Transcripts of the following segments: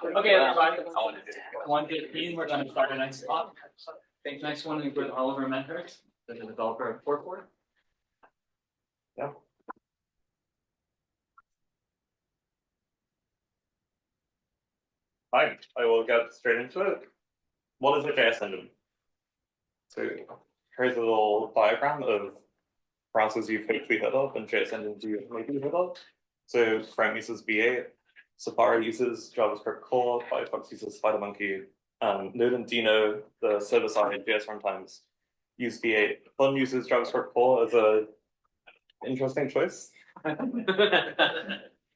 Okay, everybody. 1:15, we're going to start the next talk. Next one, we've got Oliver Medhurst, the developer of Porffor. Yeah. Fine, I will get straight into it. What is a JS engine? So here's a little diagram of browsers you've hopefully heard of and JS engines you've maybe heard of. So Chrome uses V8, Safari uses JavaScript core, Firefox uses SpiderMonkey, and Node and Dino, the server-side JS runtimes, use V8. Fun uses JavaScript core as a interesting choice.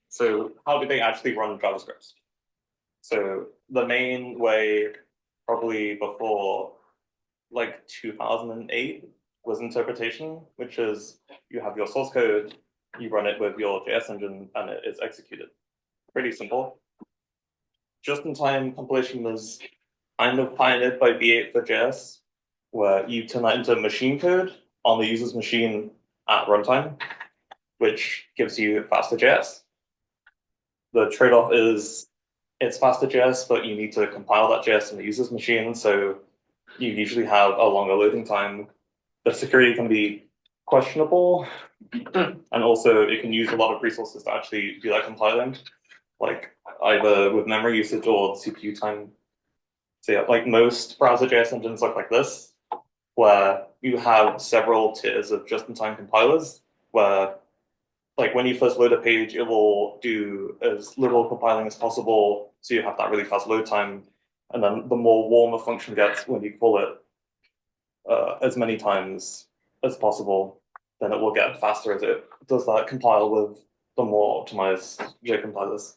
So how do they actually run JavaScript? So the main way, probably before like 2008, was interpretation, which is you have your source code, you run it with your JS engine, and it is executed. Pretty simple. Just-in-time compilation was kind of pioneered by V8 for JS, where you turn that into machine code on the user's machine at runtime, which gives you faster JS. The trade-off is it's faster JS, but you need to compile that JS on the user's machine, so you usually have a longer loading time. The security can be questionable, and also it can use a lot of resources to actually do that compiling, like either with memory usage or CPU time. So yeah, like most browser JS engines look like this, where you have several tiers of just-in-time compilers, where like when you first load a page, it will do as little compiling as possible, so you have that really fast load time. And then the more warm a function gets when you call it as many times as possible, then it will get faster as it does that compile with the more optimized J compilers.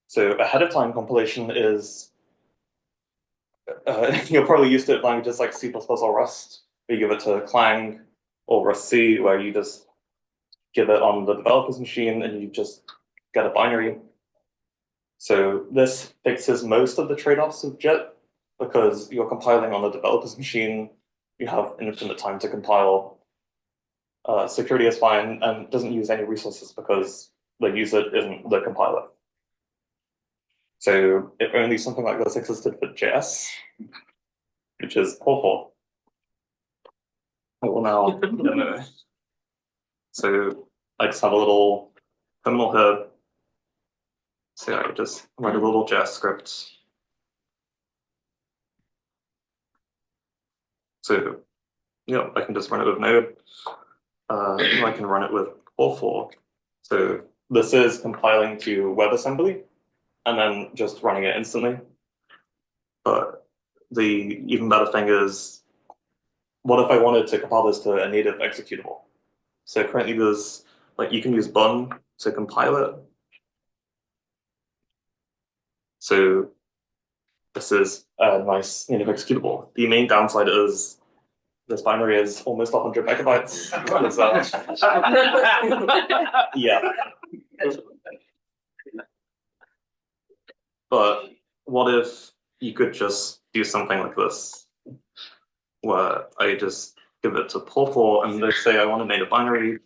So ahead of time compilation is, you're probably used to languages like C++ or Rust, where you give it to Clang or Rust C, where you just give it on the developer's machine and you just get a binary. So this fixes most of the trade-offs of JIT, because you're compiling on the developer's machine, you have infinite time to compile. Security is fine and doesn't use any resources because the user isn't the compiler. So if only something like this existed for JS, which is Porffor. I will now demo. So I just have a little terminal here. So I just write a little JS script. So yeah, I can just run it with Node. I can run it with Porffor. So this is compiling to WebAssembly and then just running it instantly. But the even better thing is, what if I wanted to compile this to a native executable? So currently there's, like, you can use bun to compile it. So this is a nice native executable. The main downside is this binary is almost 100 megabytes. Yeah. But what if you could just do something like this, where I just give it to Porffor and they say I want to make a binary.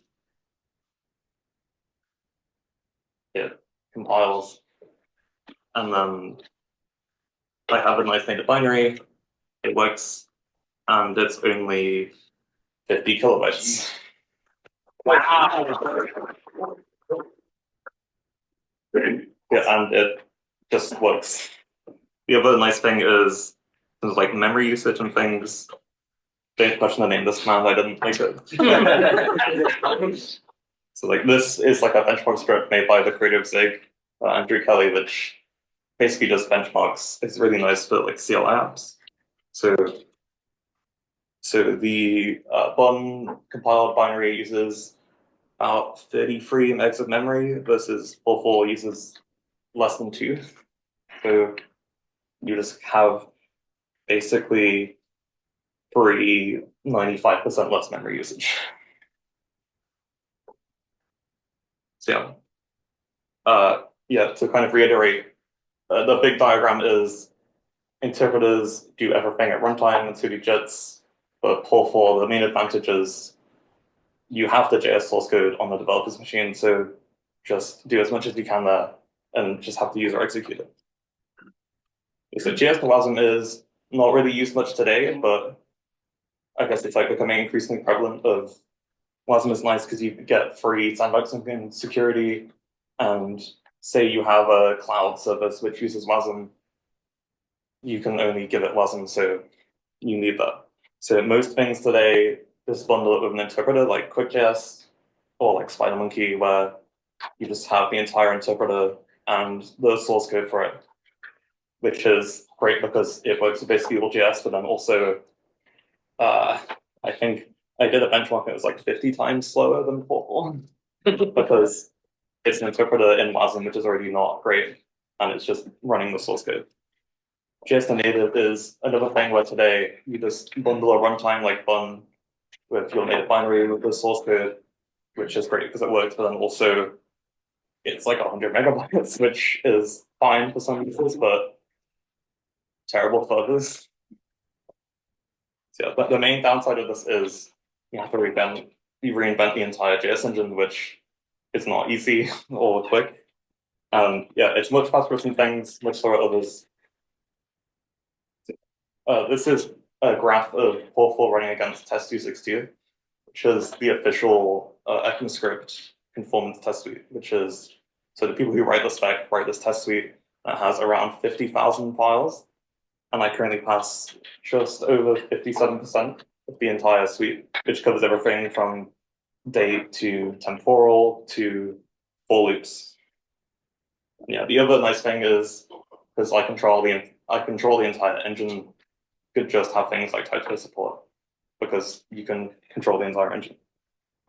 It compiles, and then I have a nice native binary. It works, and it's only 50 kilobytes. Wow. Yeah, and it just works. The other nice thing is things like memory usage and things. Don't question the name of this command, I didn't make it. So like this is like a benchmark script made by the creator of Zig, Andrew Kelly, which basically just benchmarks. It's really nice for like CLI apps. So the bun compiled binary uses about 33 megs of memory versus Porffor uses less than 2. So you just have basically 95% less memory usage. So yeah, to kind of reiterate, the big diagram is interpreters do everything at runtime, and so do JITs. But Porffor, the main advantage is you have the JS source code on the developer's machine, so just do as much as you can there and just have the user execute it. So JS to WASM is not really used much today, but I guess it's like becoming increasingly prevalent. Of WASM is nice because you get free sandboxing and security, and say you have a cloud service which uses WASM, you can only give it WASM, so you need that. So most things today just bundle it with an interpreter like QuickJS or like SpiderMonkey, where you just have the entire interpreter and the source code for it, which is great because it works with basically all JS, but then also, I think I did a benchmark and it was like 50 times slower than Porffor because it's an interpreter in WASM, which is already not great, and it's just running the source code. JS to native is another thing where today you just bundle a runtime like bun with your native binary with the source code, which is great because it works, but then also it's like 100 megabytes, which is fine for some users, but terrible for others. So yeah, but the main downside of this is you have to reinvent the entire JS engine, which is not easy or quick. Yeah, it's much faster for some things, much slower at others. This is a graph of Porffor running against test 262, which is the official ECMAScript conformance test suite, which is, so the people who write the spec write this test suite that has around 50,000 files. And I currently pass just over 57% of the entire suite, which covers everything from date to temporal to for loops. Yeah, the other nice thing is because I control the entire engine, could just have things like typo support because you can control the entire engine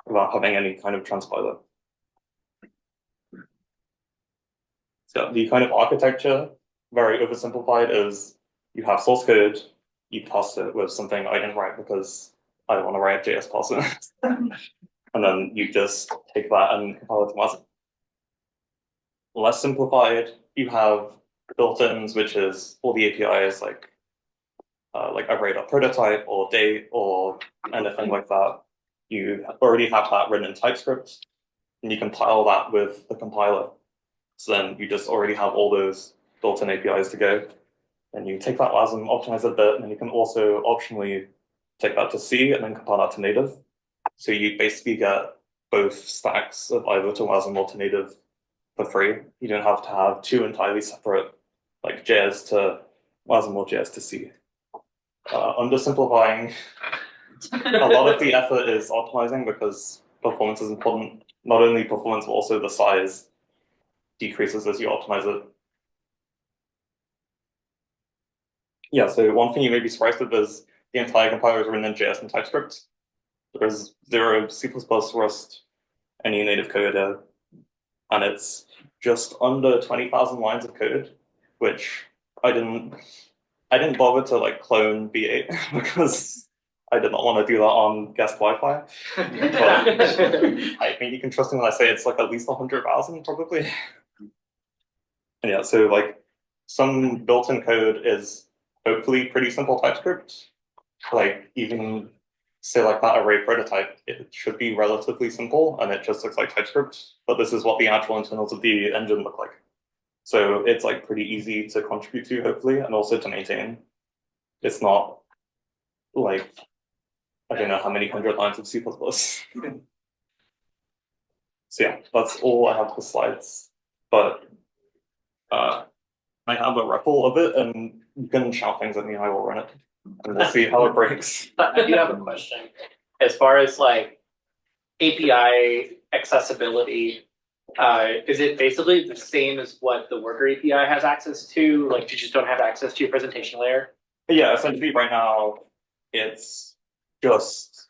without having any kind of transpiler. So the kind of architecture, very oversimplified, is you have source code, you parse it with something I didn't write because I don't want to write JS parser. And then you just take that and compile it to WASM. Less simplified, you have built-ins, which is all the APIs like array.prototype or date or anything like that. You already have that written in TypeScript, and you compile that with the compiler. So then you just already have all those built-in APIs to go. And you take that WASM, optimize it a bit, and then you can also optionally take that to C and then compile that to native. So you basically get both stacks of either to WASM or to native for free. You don't have to have two entirely separate, like JS to WASM or JS to C. Undersimplifying, a lot of the effort is optimizing because performance is important. Not only performance, but also the size decreases as you optimize it. Yeah, so one thing you may be surprised with is the entire compiler is written in JS and TypeScript. There's zero C++, Rust, any native code, and it's just under 20,000 lines of code, which I didn't bother to like clone V8 because I did not want to do that on guest Wi-Fi. But I think you can trust me when I say it's like at least 100,000 probably. And yeah, so like some built-in code is hopefully pretty simple TypeScript. Like even say like that array prototype, it should be relatively simple and it just looks like TypeScript, but this is what the actual internals of the engine look like. So it's like pretty easy to contribute to, hopefully, and also to maintain. It's not like, I don't know how many hundred lines of C++. So yeah, that's all I have for slides. But I have a REPL of it, and you can shout things at me, I will run it. And we'll see how it breaks. I do have a question. As far as like API accessibility, is it basically the same as what the worker API has access to? Like you just don't have access to your presentation layer? Yeah, essentially right now it's just,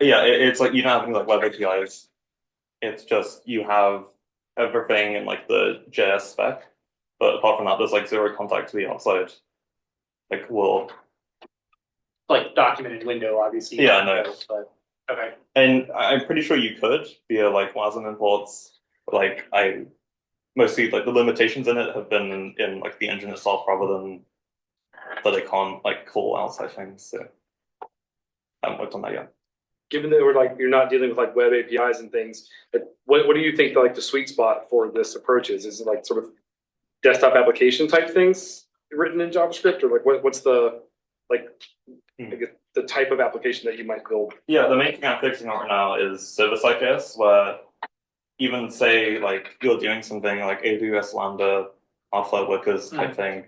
yeah, it's like you don't have any like web APIs. It's just you have everything in like the JS spec, but apart from that, there's like zero contact to the outside like world. Like documented window, obviously. Yeah, no. But okay. And I'm pretty sure you could via like WASM imports. Like I mostly like the limitations in it have been in like the engine itself rather than that it can't like call outside things. So I haven't worked on that yet. Given that you're not dealing with like web APIs and things, like what do you think like the sweet spot for this approach is? Is it like sort of desktop application type things written in JavaScript, or like what's the like Hmm. I guess the type of application that you might build? Yeah, the main thing I'm fixing right now is server-side JS, where even say like you're doing something like AWS Lambda, Cloudflare workers type thing,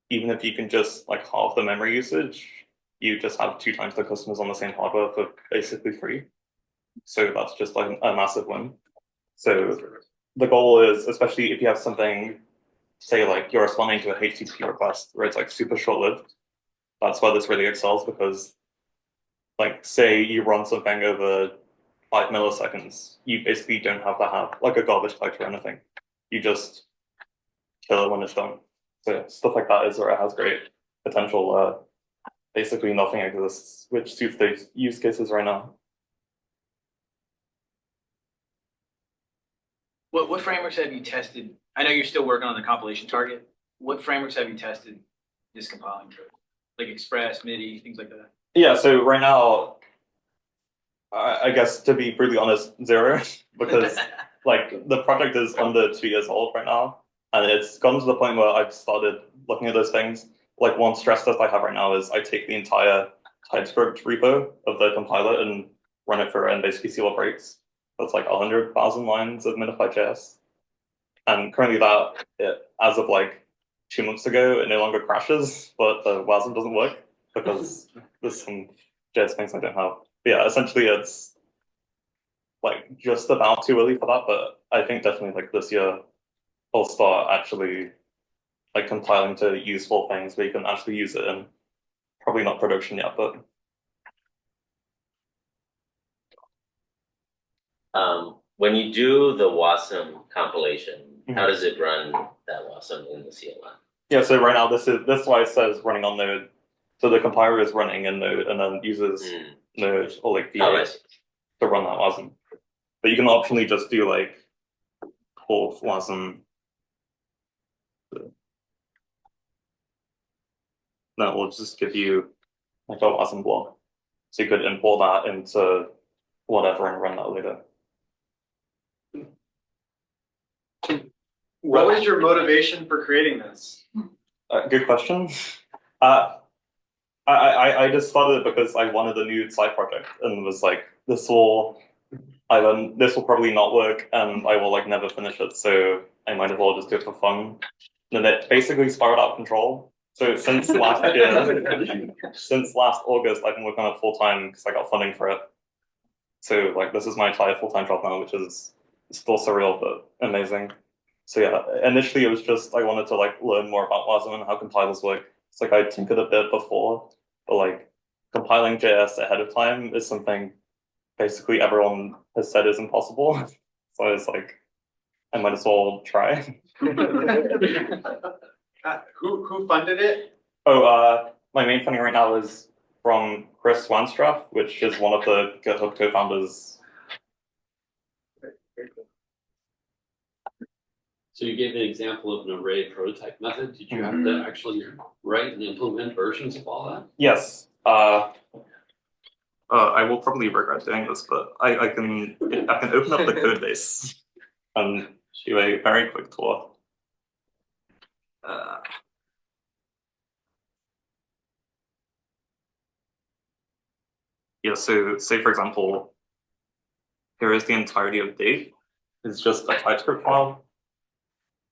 even if you can just like halve the memory usage, you just have 2 times the customers on the same hardware for basically free. So that's just like a massive win. So the goal is, especially if you have something, say like you're responding to a HTTP request where it's like super short-lived, that's why this really excels, because like say you run something over 5 milliseconds, you basically don't have to have like a garbage collector or anything. You just kill it when it's done. So stuff like that is where it has great potential. Basically nothing exists which suits those use cases right now. What frameworks have you tested? I know you're still working on the compilation target. What frameworks have you tested this compiling through? Like Express, MIDI, things like that? Yeah, so right now, I guess to be brutally honest, 0, because like the project is under 2 years old right now, and it's gotten to the point where I've started looking at those things. Like one stress test I have right now is I take the entire TypeScript repo of the compiler and run it through it and basically see what breaks. That's like 100,000 lines of minified JS. And currently as of like 2 months ago, it no longer crashes, but the WASM doesn't work because there's some JS things I don't have. But yeah, essentially it's like just about too early for that, but I think definitely like this year I'll start actually like compiling to useful things where you can actually use it in. Probably not production yet, but when you do the WASM compilation, Mhm. how does it run that WASM in the CLI? yeah, so right now this is why it says running on Node. So the compiler is running in Node and then uses Node or like Oh, I V8 see. to run that WASM. But you can optionally just do like Porf WASM. That will just give you like a WASM block. So you could import that into whatever and run that later. What was your motivation for creating this? Good question. I just started it because I wanted a new side project and was like, this will probably not work and I will like never finish it. So I might as well just do it for fun. And it basically spiraled out of control. So since last year, since last August, I've been working on it full time because I got funding for it. So like this is my entire full-time job now, which is still surreal but amazing. So yeah, initially it was just I wanted to like learn more about WASM and how compilers work. It's like I tinkered a bit before, but like compiling JS ahead of time is something basically everyone has said is impossible. So I was like, I might as well try. Who funded it? Oh, my main funding right now is from Chris Wanstraff, which is one of the GitHub co-founders. So you gave an example of an array prototype method. Did you have to actually write and implement versions of all that? Yes. I will probably regret doing this, but I can open up the code base and do a very quick tour. Yeah, so say for example, here is the entirety of date. It's just a TypeScript file.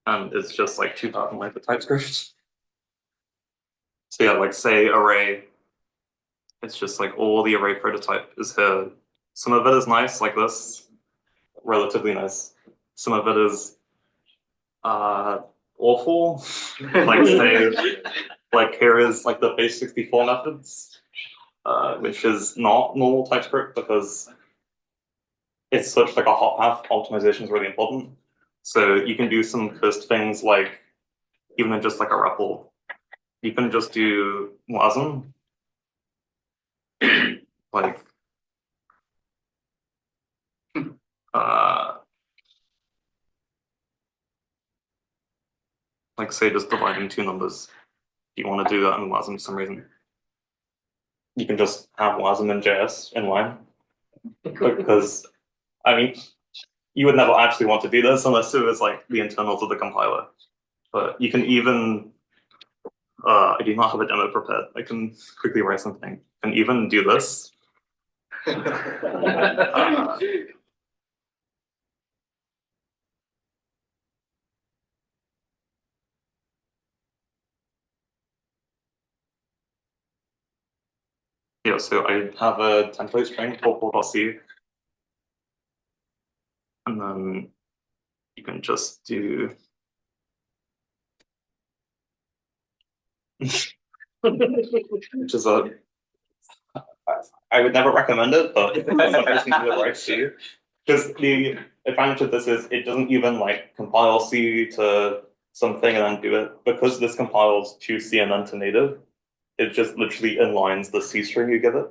And it's just like 2,000 lines of TypeScript. So yeah, like say array, it's just like all the array prototype is here. Some of it is nice, like this, relatively nice. Some of it is awful. Like say, like here is like the base 64 methods, which is not normal TypeScript because it's such like a hot path optimization is really important. So you can do some cursed things like even in just like a REPL, you can just do WASM. Like like say just dividing 2 numbers. If you want to do that in WASM for some reason, you can just have WASM in JS in line. Because I mean, you would never actually want to do this unless it was like the internals of the compiler. But you can even I do not have a demo prepared. I can quickly write something and even do this. Yeah, so I have a template string Porffor.C, and then you can just do which is I would never recommend it, but sometimes you do the right C. Because the advantage of this is it doesn't even like compile C to something and then do it. Because this compiles to C and then to native, it just literally inlines the C string you give it.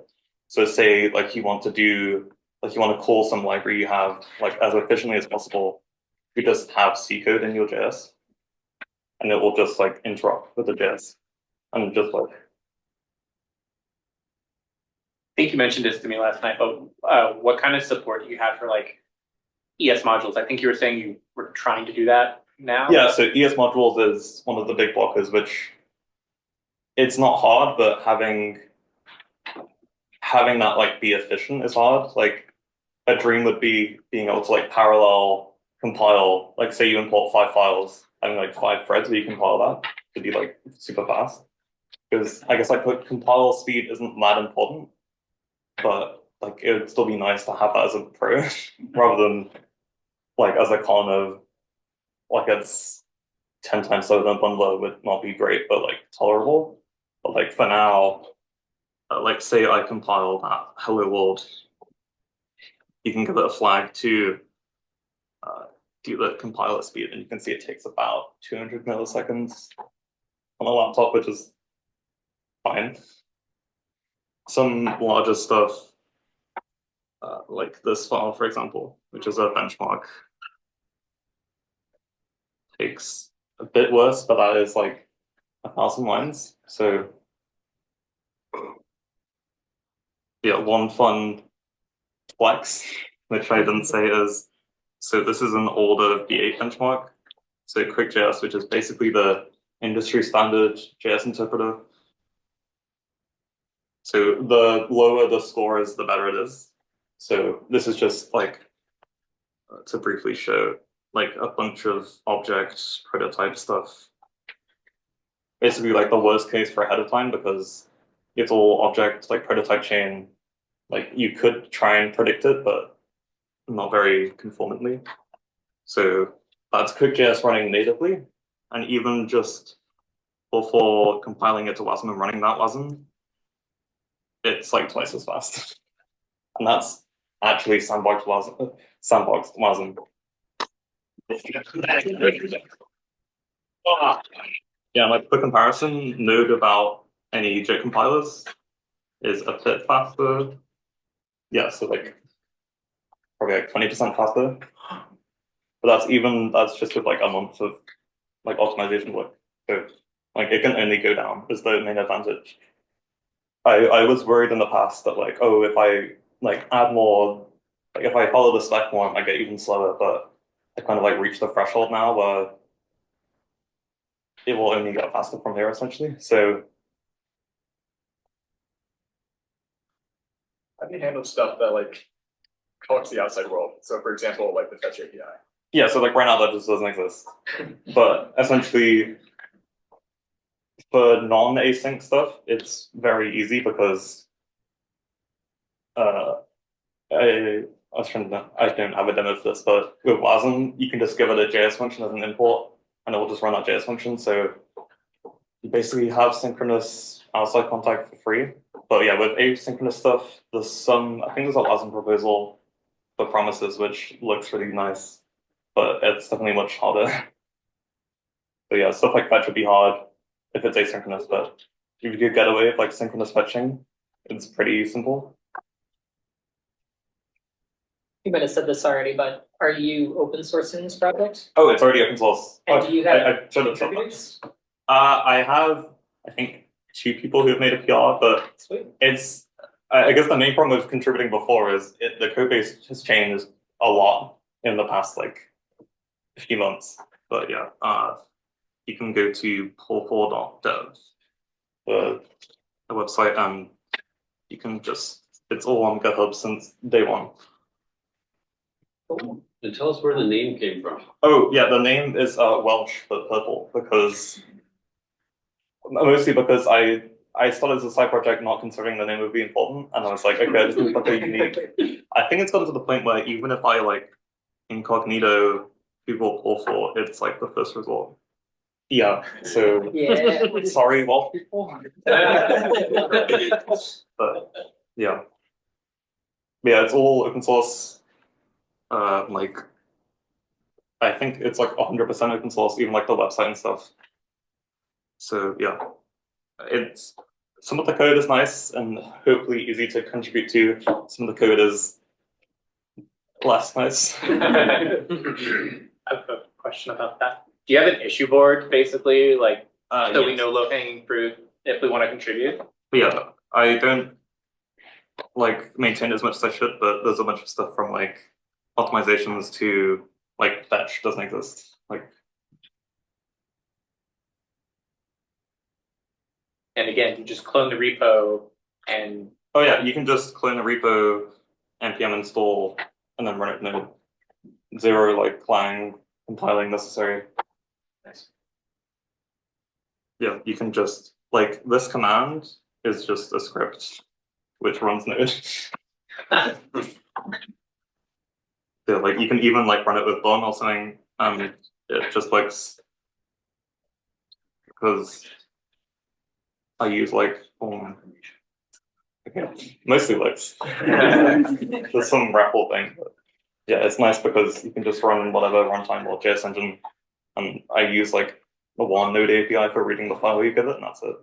So say like you want to call some library you have like as efficiently as possible, you just have C code in your JS. And it will just like interrupt with the JS. And just like I think you mentioned this to me last night, but what kind of support do you have for like ES modules? I think you were saying you were trying to do that now. yeah, so ES modules is one of the big blockers, which it's not hard, but having that like be efficient is hard. Like a dream would be being able to like parallel compile, like say you import 5 files, having like 5 threads where you compile that to be like super fast. Because I guess like compile speed isn't that important, but like it would still be nice to have that as a pro rather than like as a con of like it's 10 times slower than bundler would not be great, but like tolerable. But like for now, like say I compile that hello world, you can give it a flag to do the compiler speed, and you can see it takes about 200 milliseconds on a laptop, which is fine. Some larger stuff, like this file, for example, which is a benchmark, takes a bit worse, but that is like 1,000 lines. So yeah, one fun flex, which I didn't say is, so this is an older V8 benchmark. So QuickJS, which is basically the industry standard JS interpreter. So the lower the score is, the better it is. So this is just like to briefly show like a bunch of object prototype stuff. Basically like the worst case for ahead of time, because it's all object like prototype chain. Like you could try and predict it, but not very conformantly. So that's QuickJS running natively, and even just before compiling it to WASM and running that WASM, it's like twice as fast. And that's actually sandboxed WASM. Yeah, like for comparison, Node without any JIT compilers is a bit faster. Yeah, so like probably like 20% faster. But that's just with like a month of like optimization work. So like it can only go down is the main advantage. I was worried in the past that like, oh, if I like add more, like if I follow the spec more, I might get even slower, but I kind of like reached the threshold now where it will only get faster from here essentially. So How do you handle stuff that like talks to the outside world? So for example, like the fetch API. yeah, so like right now that just doesn't exist. But essentially for non-async stuff, it's very easy because I was trying to, I don't have a demo for this, but with WASM, you can just give it a JS function as an import, and it will just run that JS function. So you basically have synchronous outside contact for free. But yeah, with asynchronous stuff, there's some, I think there's a WASM proposal for promises, which looks really nice, but it's definitely much harder. So yeah, stuff like fetch would be hard if it's asynchronous, but if you could get away with like synchronous fetching, it's pretty simple. You might have said this already, but are you open sourcing this project? Oh, it's already open source. And do you have I should have said that. contributors? I have, I think, 2 people who have made a PR, but Sweet. it's, I guess the main problem with contributing before is the code base has changed a lot in the past like few months. But yeah, you can go to Porffor.Dev the website, and you can just, it's all on GitHub since day one. And tell us where the name came from. Oh yeah, the name is Welsh for purple, because mostly because I started as a side project not considering the name would be important, and I was like, okay, I just need something unique. I think it's gotten to the point where even if I like incognito Google Porffor, it's like the first result. Yeah, so Yeah. sorry, Welsh people. But yeah. Yeah, it's all open source. Like I think it's like 100% open source, even like the website and stuff. So yeah, it's some of the code is nice and hopefully easy to contribute to. Some of the code is less nice. I have a question about that. Do you have an issue board, basically, like, so we Yes. know low-hanging fruit if we want to contribute? But yeah, I don't like maintain as much as I should, but there's a bunch of stuff from like optimizations to like fetch doesn't exist. Like And again, you just clone the repo and oh yeah, you can just clone a repo, npm install, and then run it node. Zero like clang compiling necessary. Nice. Yeah, you can just like this command is just a script which runs node. Yeah, like you can even like run it with Bon or something, and it just works because I use like okay, mostly works. There's some REPL thing, but yeah, it's nice because you can just run whatever runtime or JS engine, and I use like the one node API for reading the file you give it, and that's it.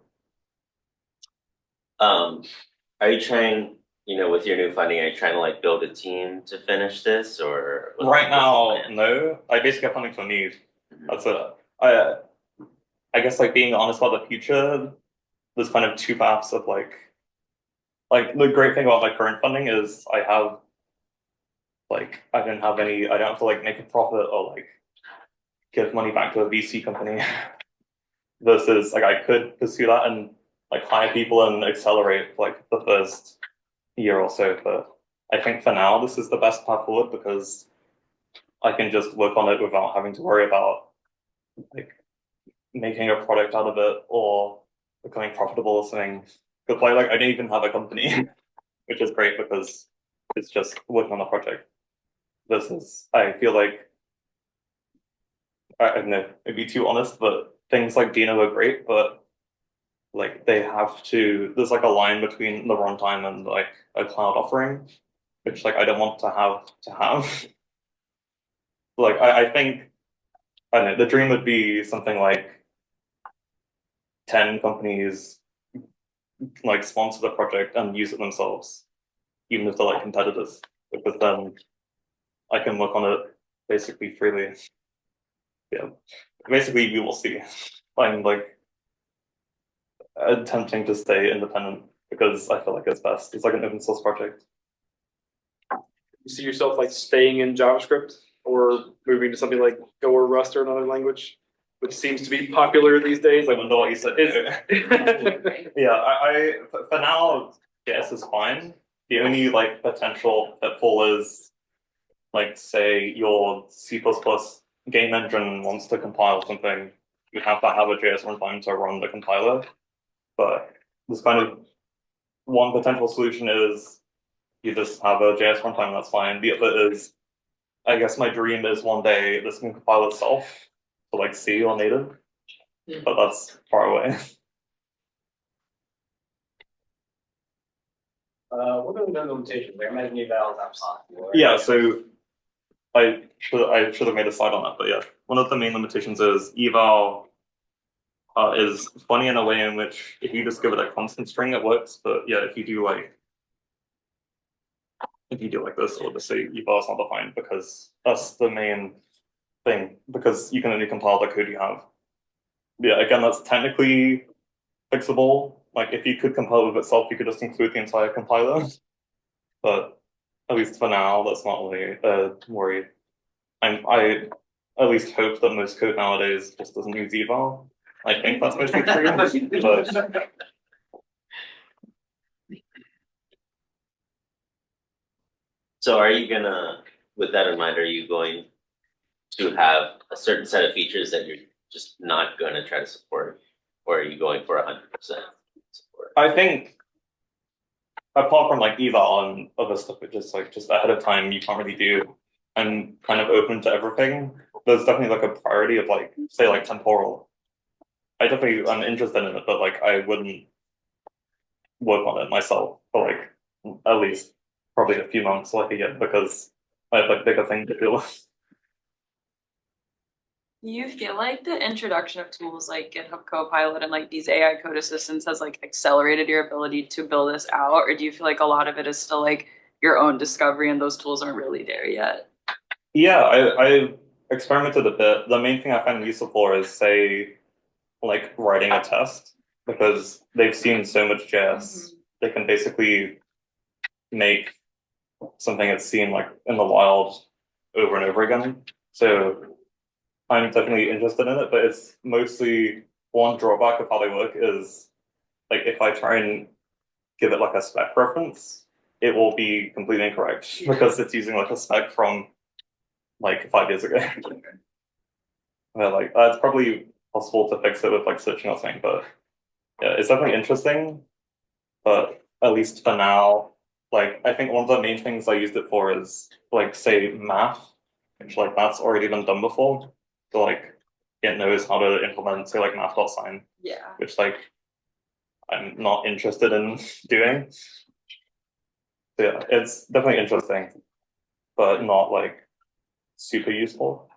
Are you trying, with your new funding, are you trying to like build a team to finish this, or Right now, no. I basically have funding for me. That's it. I guess like being honest about the future, there's kind of two paths of like the great thing about my current funding is I have like I don't have to like make a profit or like give money back to a VC company versus like I could pursue that and like hire people and accelerate like the first year or so. But I think for now this is the best path forward because I can just work on it without having to worry about like making a product out of it or becoming profitable or something. But like I don't even have a company, which is great because it's just working on the project. Versus I feel like I don't know, it'd be too honest, but things like Dino are great, but like they have to there's like a line between the runtime and like a cloud offering, which like I don't want to have. Like I think I don't know, the dream would be something like 10 companies like sponsor the project and use it themselves, even if they're like competitors, because then I can work on it basically freely. Yeah, basically we will see. I'm like attempting to stay independent because I feel like it's best. It's like an open source project. You see yourself like staying in JavaScript or moving to something like Go or Rust or another language, which seems to be popular these days? I wonder what you said. Yeah, for now, JS is fine. The only like potential pitfall is like say your C++ game engine wants to compile something, you have to have a JS runtime to run the compiler. But this kind of one potential solution is you just have a JS runtime, that's fine. The other is, I guess my dream is one day this can compile itself to like C or native, but that's far away. What are the limitations? I imagine evals are possible. Yeah, so I should have made a slide on that, but yeah, one of the main limitations is eval is funny in a way in which if you just give it a constant string, it works. But yeah, if you do like this, or just say eval is not defined, because that's the main thing, because you can only compile the code you have. Yeah, again, that's technically fixable. Like if you could compile it with itself, you could just include the entire compiler. But at least for now, that's not really a worry. I at least hope that most code nowadays just doesn't use eval. I think that's mostly true, but So are you gonna, with that in mind, are you going to have a certain set of features that you're just not gonna try to support? Or are you going for 100% support? I think apart from like eval and other stuff, which is like just ahead of time you can't really do, I'm kind of open to everything. There's definitely like a priority of like, say like temporal. I definitely am interested in it, but like I wouldn't work on it myself for like at least probably a few months, like a year, because I have like bigger things to deal with. Do you feel like the introduction of tools like GitHub Copilot and like these AI code assistants has like accelerated your ability to build this out? Or do you feel like a lot of it is still like your own discovery and those tools aren't really there yet? Yeah, I've experimented a bit. The main thing I find useful for is, say, like writing a test, because they've seen so much JS, they can basically make something that's seen like in the wild over and over again. So I'm definitely interested in it, but it's mostly one drawback of how they work is like if I try and give it like a spec reference, it will be completely incorrect because it's using like a spec from like 5 years ago. But like it's probably possible to fix it with like searching or something, but yeah, it's definitely interesting. But at least for now, like I think one of the main things I used it for is like say math, which like that's already been done before. So like it knows how to implement say like math.sign, Yeah. which like I'm not interested in doing. So yeah, it's definitely interesting, but not like super useful.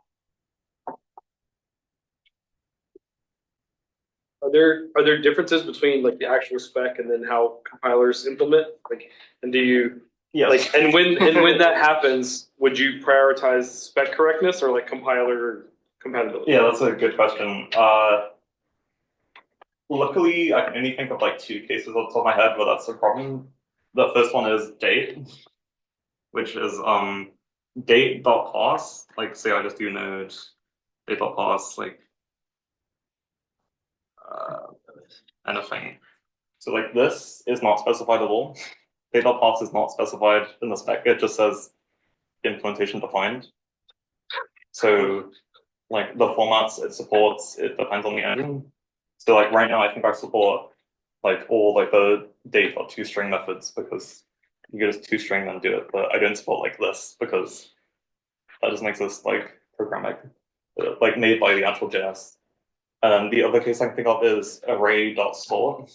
Are there differences between like the actual spec and then how compilers implement? Like, and do you Yes. like, and when that happens, would you prioritize spec correctness or like compiler compatibility? Yeah, that's a good question. Luckily, I can only think of like 2 cases off the top of my head where that's a problem. The first one is date, which is date.parse. Like say I just do node date.parse, like anything. So like this is not specified at all. Date.parse is not specified in the spec, it just says implementation defined. So like the formats it supports, it depends on the engine. So like right now I think I support like all like the date.toString methods because you can just toString and do it, but I don't support like this because that doesn't exist like programming, like made by the actual JS. And the other case I can think of is array.sort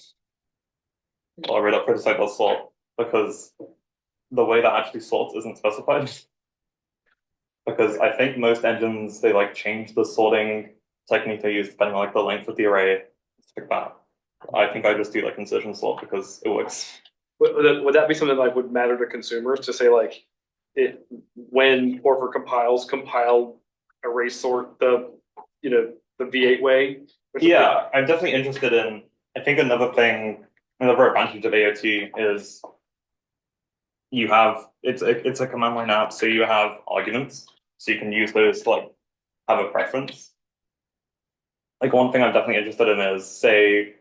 or array.prototype.sort, because the way that actually sorts isn't specified. Because I think most engines they like change the sorting technique they use depending on like the length of the array, like that. I think I just do like insertion sort because it works. Would that be something like would matter to consumers to say like if when Porffor compiles, compile array sort the the V8 way? Yeah, I'm definitely interested in. I think another advantage of AOT is you have it's a command line app, so you have arguments, so you can use those to like have a preference. Like one thing I'm definitely interested in is say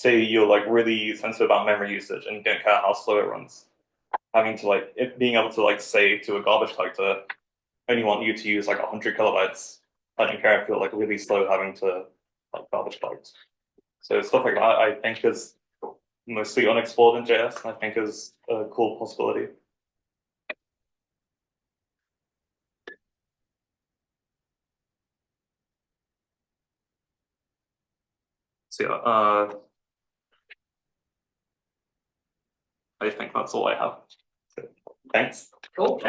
you're like really sensitive about memory usage and don't care how slow it runs. Having to like being able to like say to a garbage collector, I only want you to use like 100 kilobytes. I don't care if you're like really slow having to like garbage collect. So stuff like that I think is mostly unexplored in JS, and I think is a cool possibility. So yeah, I think that's all I have. So, thanks. Cool.